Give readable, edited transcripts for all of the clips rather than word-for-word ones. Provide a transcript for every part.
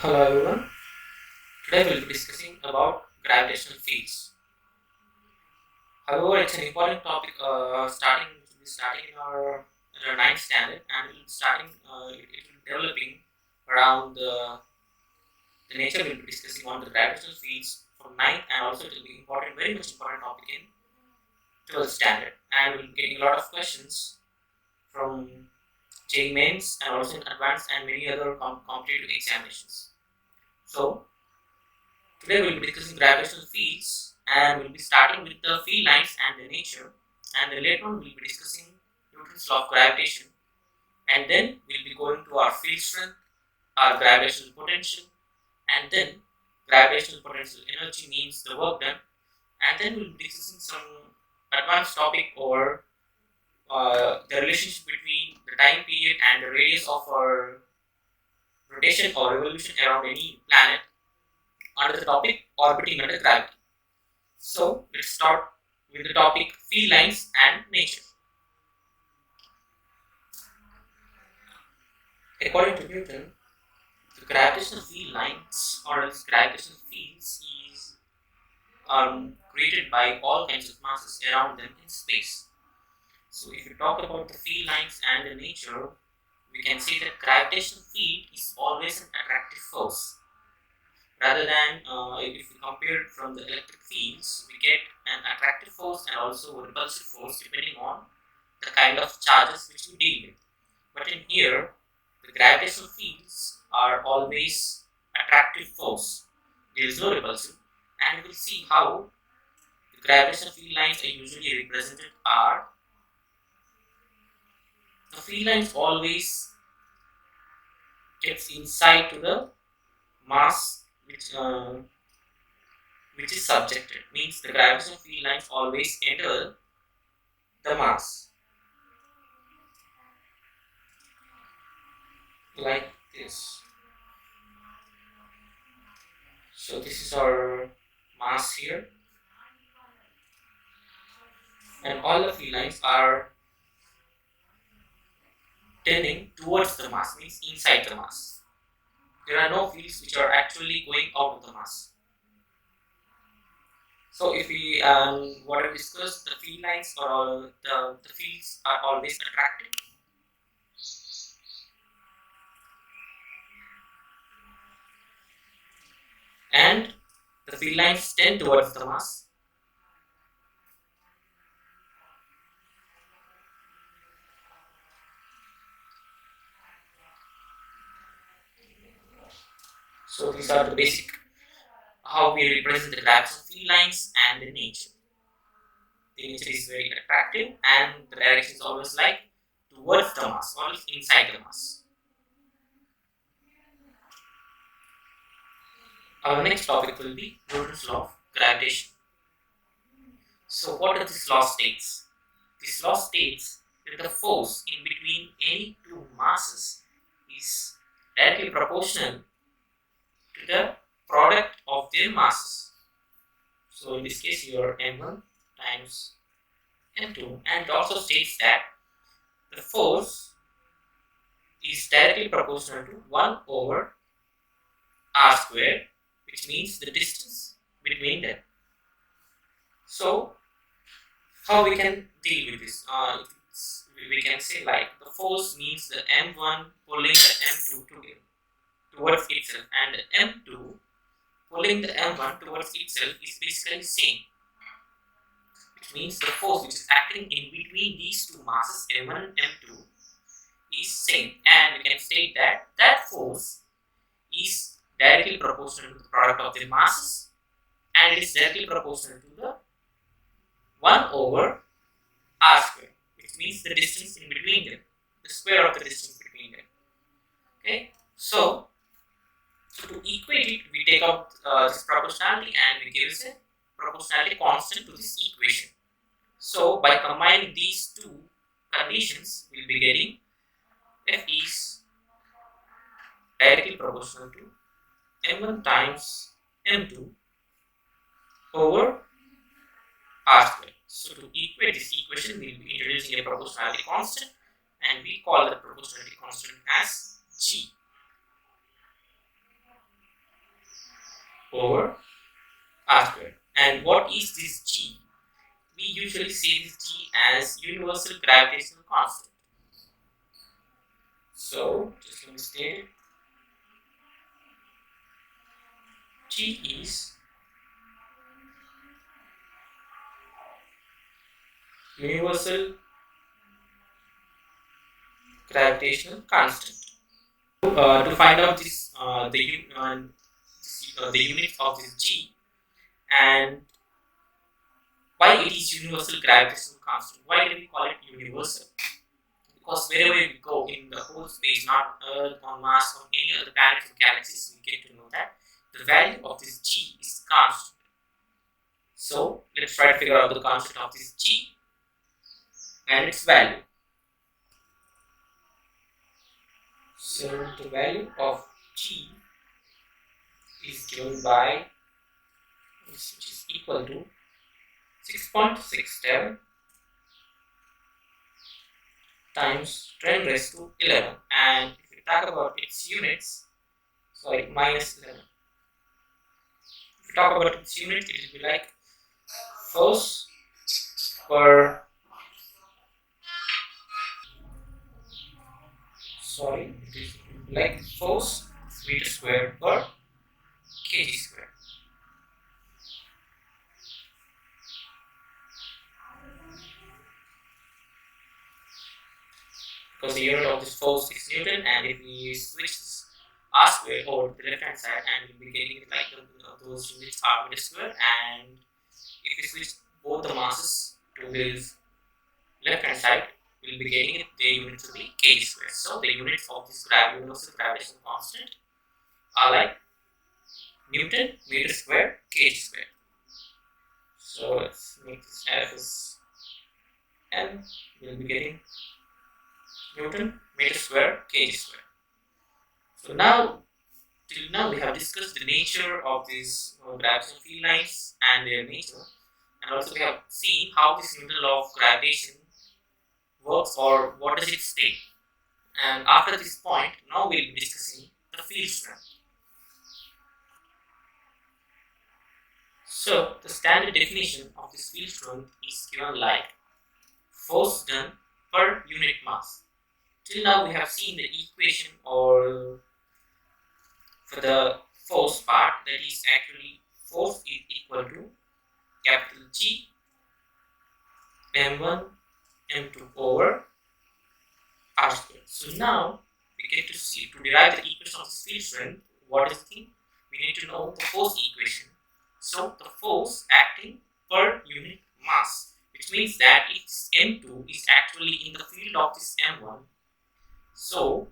Hello everyone. Today we'll be discussing about gravitational fields. However, it's an important topic. Starting in our ninth standard, and it will be developing around the nature. We'll be discussing on the gravitational fields from ninth, and also it will be important, very much important topic in 12th standard. And we'll be getting a lot of questions from JEE mains and also in advanced and many other competitive examinations. So today we'll be discussing gravitational fields, and we'll be starting with the field lines and the nature, and then later on we'll be discussing Newton's law of gravitation, and then we'll be going to our field strength, our gravitational potential, and then gravitational potential energy means the work done, and then we'll be discussing some advanced topic over the relationship between the time period and the radius of our rotation or revolution around any planet under the topic orbiting under gravity. So let's start with the topic field lines and nature. According to Newton, the gravitational field lines or else gravitational fields is created by all kinds of masses around them in space. So if you talk about the field lines and the nature, we can say that gravitational field is always an attractive force. Rather than if we compare it from the electric fields, we get an attractive force and also a repulsive force depending on the kind of charges which we deal with. But in here, the gravitational fields are always attractive force. There is no repulsive, and we will see how the gravitational field lines are usually represented are the field lines always gets inside to the mass which is subjected, means the gravitational field lines always enter the mass like this. So this is our mass here, and all the field lines are tending towards the mass, means inside the mass. There are no fields which are actually going out of the mass. So if we want to discuss the field lines or the fields are always attractive. And the field lines tend towards the mass. So these are the basic how we represent the gravitational field lines and the nature. The nature is very attractive and the direction is always like towards the mass, always inside the mass. Our next topic will be Newton's law of gravitation. So what does this law states? This law states that the force in between any two masses is directly proportional to the product of their masses. So in this case, your m1 times m2, and it also states that the force is directly proportional to 1 over r squared, which means the distance between them. So how we can deal with this? We can say like the force means the m1 pulling the m2 towards itself, and the m2 pulling the m1 towards itself is basically same, which means the force which is acting in between these two masses m1 and m2 is same, and we can state that that force is directly proportional to the product of their masses, and it is directly proportional to the 1 over r square, which means the distance in between them, the square of the distance between them. Okay, so to equate it, we take out this proportionality and we give a proportionality constant to this equation. So by combining these two conditions, we will be getting F is directly proportional to m1 times m2 over r square. So to equate this equation, we will be introducing a proportionality constant, and we call the proportionality constant as G. over r square. And what is this g? We usually say this g as universal gravitational constant. So just let me state it. G is universal gravitational constant. To find out this the units of this g and why it is universal gravitational constant. Why do we call it universal? Because wherever we go in the whole space, not Earth, on Mars, on any other planet or galaxies, we get to know that the value of this g is constant. So let's try to figure out the constant of this g and its value. So the value of g is given by, which is equal to 6.67 times 10 raised to 11, and if we talk about its units, sorry, minus 11. If we talk about its units, it will be like force per, sorry, it is like force meter square per kg square. Because the unit of this force is Newton, and if we switch this r square over to the left hand side, and we'll be getting it like those units are meter square, and if we switch both the masses to this left hand side, we'll be getting it the unit to be kg square. So the units of this universal gravitational constant are like Newton meter square kg square. So let's make this F as N. We'll be getting Newton meter square kg square. So now, till now we have discussed the nature of these gravitational field lines and their nature, and also we have seen how this Newton law of gravitation works or what does it state. And after this point, now we'll be discussing the field strength. So the standard definition of this field strength is given like force done per unit mass. Till now we have seen the equation or for the force part, that is actually force is equal to capital G m1 m2 over r square. So now we get to see, to derive the equation of the field strength, what is the thing? We need to know the force equation. So the force acting per unit mass, which means that its m2 is actually in the field of this m1. So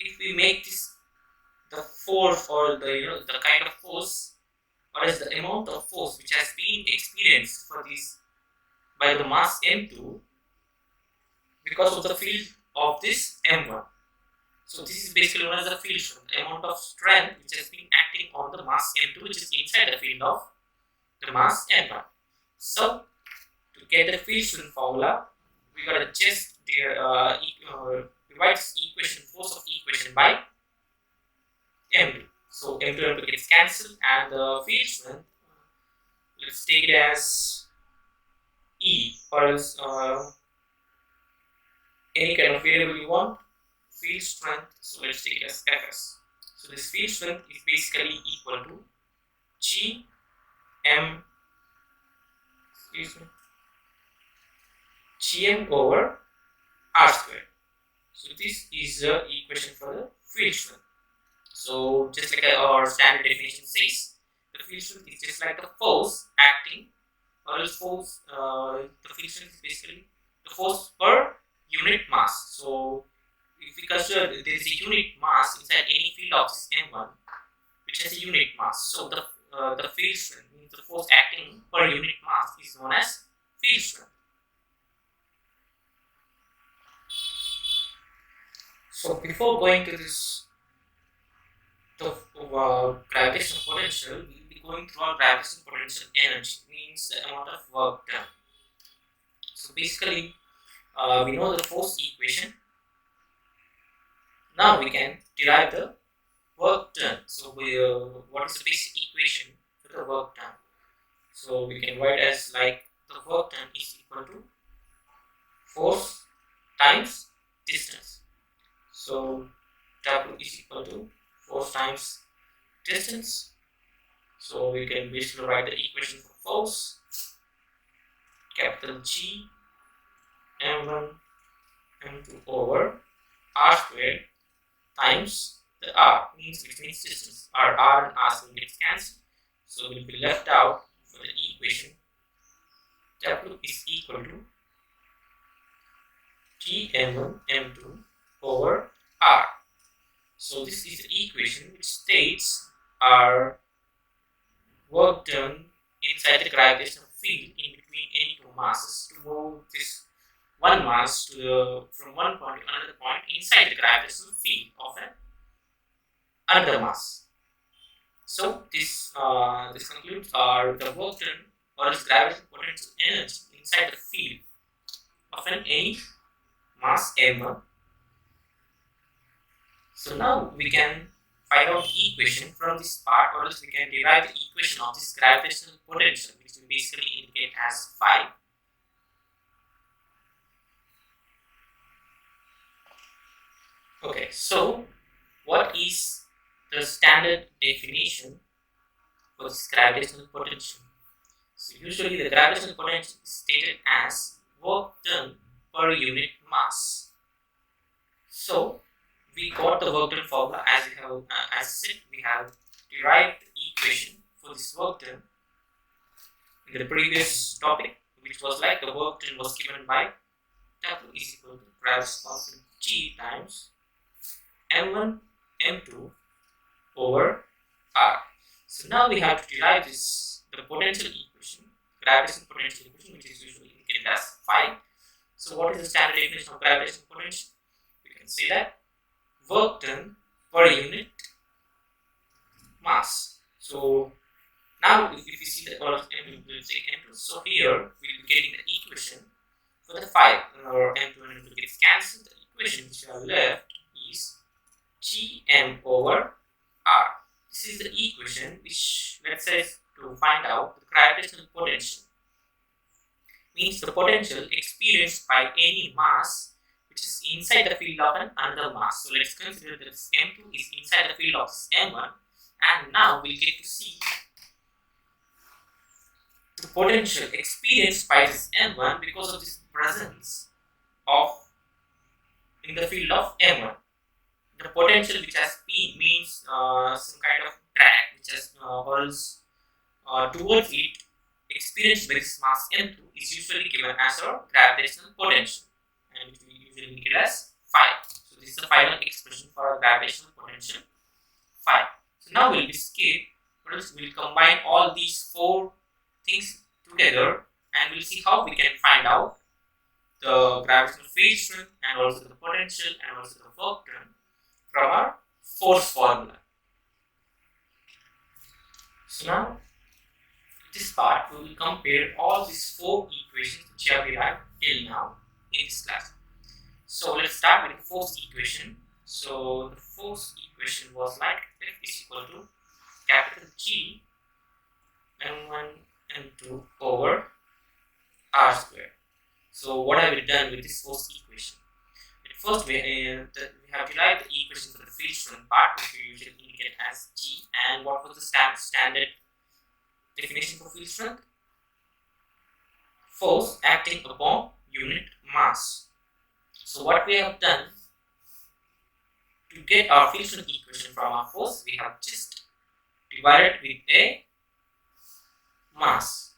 if we make this the force or the kind of force, or is the amount of force which has been experienced for this by the mass m2 because of the field of this m1. So this is basically known as the field strength, the amount of strength which has been acting on the mass m2 which is inside the field of the mass m1. So to get the field strength formula, we gotta just divide this equation, force of equation by m2. So m2 gets cancelled, and the field strength, let's take it as E, or else any kind of variable you want, field strength. So let's take it as Fs. So this field strength is basically equal to G m, Gm over r square. So this is the equation for the field strength. So just like our standard definition says, the field strength is just like the force acting, or else force, the field strength is basically the force per unit mass. So if we consider there is a unit mass inside any field of this m1 which has a unit mass, so the field strength means the force acting per unit mass is known as field strength. So before going to this, the gravitational potential, we will be going through our gravitational potential energy, means the amount of work done. So basically, we know the force equation. Now we can derive the work done. So what is the basic equation for the work done? So we can write as like the work done is equal to force times distance. So W is equal to force times distance. So we can basically write the equation for force, capital G m1 m2 over r squared times the r, which means distance. R and r will get cancelled, so will be left out for the equation. W is equal to G m1 m2 over r. So this is the equation which states our work done inside the gravitational field in between any two masses to move this one mass to from one point to another point inside the gravitational field of another mass. So this concludes the work done or its gravitational potential energy inside the field of any mass m1. So now we can find out the equation from this part, or else we can derive the equation of this gravitational potential, which we basically indicate as phi. Okay, so what is the standard definition for this gravitational potential? So usually the gravitational potential is stated as work done per unit mass. So we got the work done formula as we have as said, we have derived the equation for this work done in the previous topic, which was like the work done was given by W is equal to Grav's constant G times m1 m2 over r. So now we have to derive the potential equation, gravitational potential equation, which is usually indicated as phi. So what is the standard definition of gravitational potential? We can say that work done per unit mass. So now if you see the column m, we'll take m2. So here we'll be getting the equation for the phi, or m2 and m2 gets cancelled. The equation which we have left is Gm over r. This is the equation which let's say to find out the gravitational potential. Means the potential experienced by any mass which is inside the field of another mass. So let's consider that this m2 is inside the field of this m1, and now we get to see the potential experienced by this m1 because of this presence of in the field of m1. The potential which has P means some kind of drag which has hurls towards it experienced by this mass m2 is usually given as our gravitational potential, and it will usually indicate as phi. So this is the final expression for our gravitational potential phi. So now we'll skip, but we'll combine all these four things together and we'll see how we can find out the gravitational field strength and also the potential and also the work done from our force formula. So now this part we will compare all these four equations which I have derived till now in this class. So let's start with the force equation. So the force equation was like F is equal to capital G m1 m2 over r squared. So what have we done with this force equation? First, we have derived the equation for the field strength part, which we usually indicate as G. And what was the standard definition for field strength? Force acting upon unit mass. So what we have done to get our field strength equation from our force, we have just divided with a mass.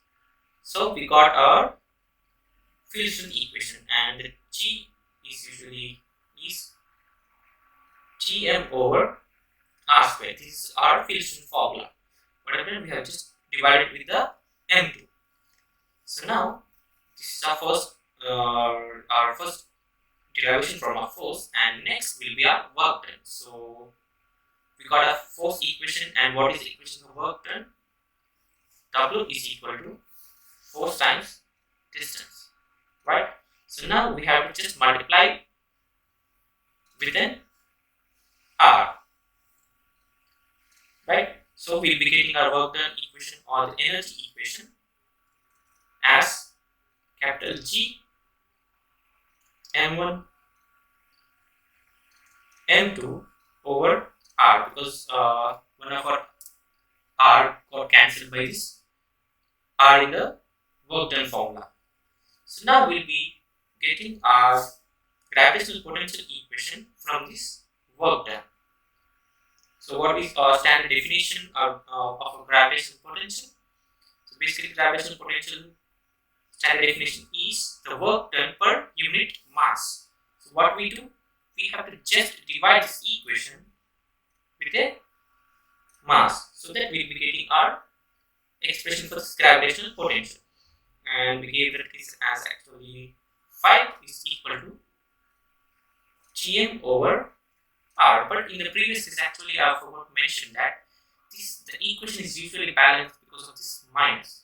So we got our field strength equation, and the G is usually Gm over r squared. This is our field strength formula. But again, we have just divided with the m2. So now this is our first derivation from our force, and next will be our work done. So we got a force equation, and what is the equation of work done? W is equal to force times distance, right? So now we have to just multiply with an r. right? So we'll be getting our work done equation or the energy equation as capital G m1 m2 over r, because one of our r got cancelled by this r in the work done formula. So now we'll be getting our gravitational potential equation from this work done. So what is our standard definition of a gravitational potential? So basically gravitational potential standard definition is the work done per unit mass. So what we do, we have to just divide this equation with a mass, so that we will be getting our expression for this gravitational potential. And we gave that this as actually 5 is equal to Gm over r. But in the previous is actually I forgot to mention that the equation is usually balanced because of this minus.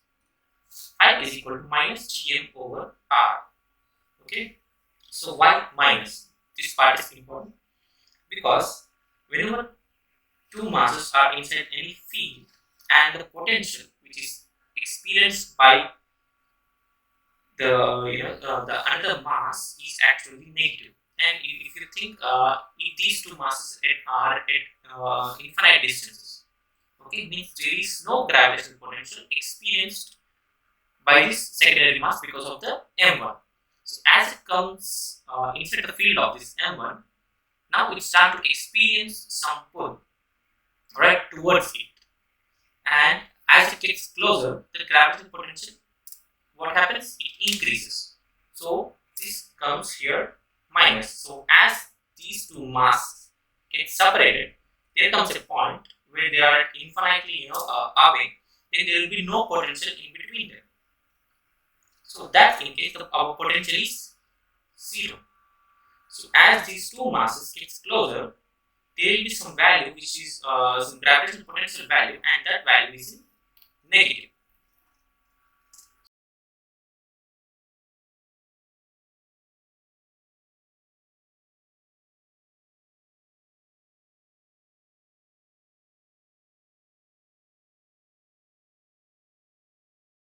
5 is equal to minus Gm over r. Okay, so why minus? This part is important because whenever two masses are inside any field and the potential which is experienced by the the another mass is actually negative. And if you think if these two masses are at infinite distances, okay, means there is no gravitational potential experienced by this secondary mass because of the m1. So as it comes inside the field of this m1, now it starts to experience some pull right towards it, and as it gets closer, the gravitational potential, what happens? It increases. So this comes here minus. So as these two masses get separated, there comes a point where they are infinitely away, then there will be no potential in between them. So that in case our potential is 0. So as these two masses gets closer, there will be some value which is some gravitational potential value, and that value is in negative.